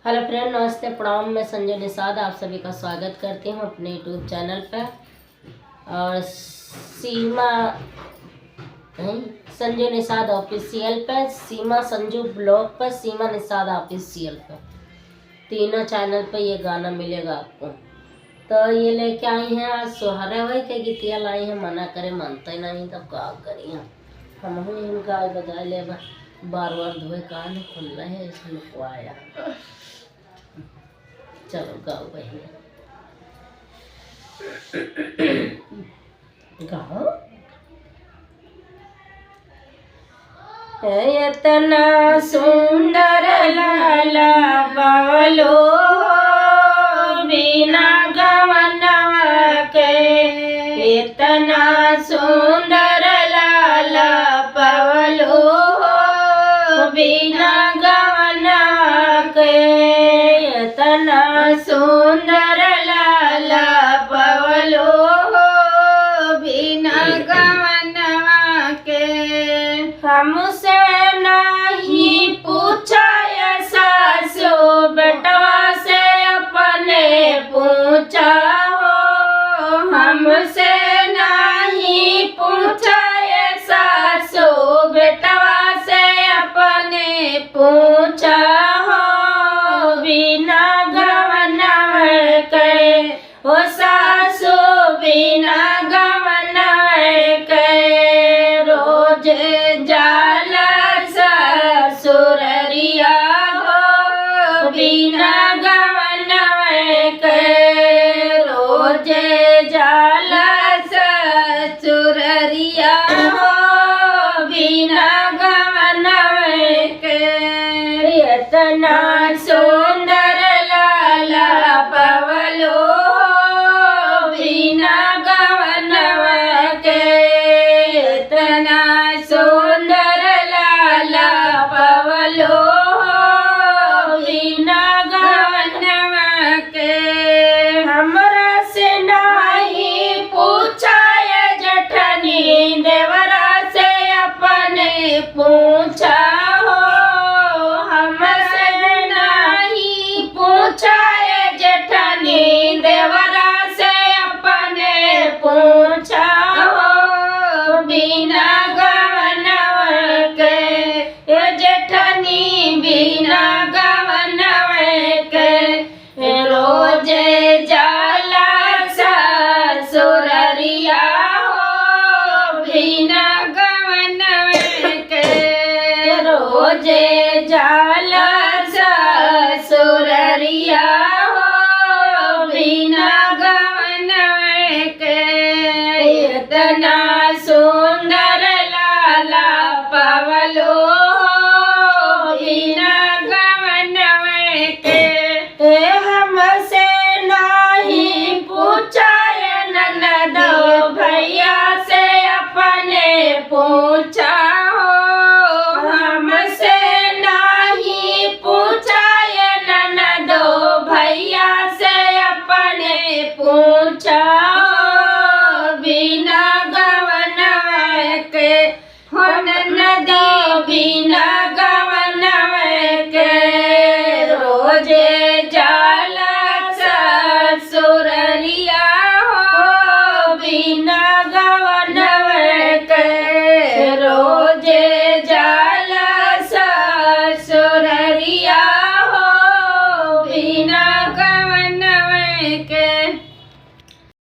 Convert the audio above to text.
Hello friend, नमस्ते, प्रणाम। मैं संजय निषाद आप सभी का स्वागत करती हूँ अपने यूट्यूब चैनल पर। और संजय निषाद ऑफिशियल पर, सीमा संजू ब्लॉग पर, सीमा निषाद ऑफिशियल पर, तीनों चैनल पर ये गाना मिलेगा आपको। तो ये लेके आई हैं आज सोहरे हुए के गीतिया लाई हैं, मना करे मानते नहीं तब का करिए हम गाय बजा ले। बार बार धोए कान खुल रहे हैं इसमें को आया। चलो गाओ बहन, गाओ। इतना सुंदर लाला बालो बिना गवनवा के, इतना सुंदर लाला पवलो बिना गवनवा के, इतना सुंदर लाला पवलो बिना गवनवा के। हमसे नहीं पूछा सासो बेटवा से अपने पूछा हो, हमसे नहीं पूछा सासो बेटवा से अपने पूछा हो बिना गवनव के, हो सासो बिना गवनव के। रोज जाला ससुररिया हो बिना गवनव के, रोज जाला ससुररिया हो बिना गवनव के। इतना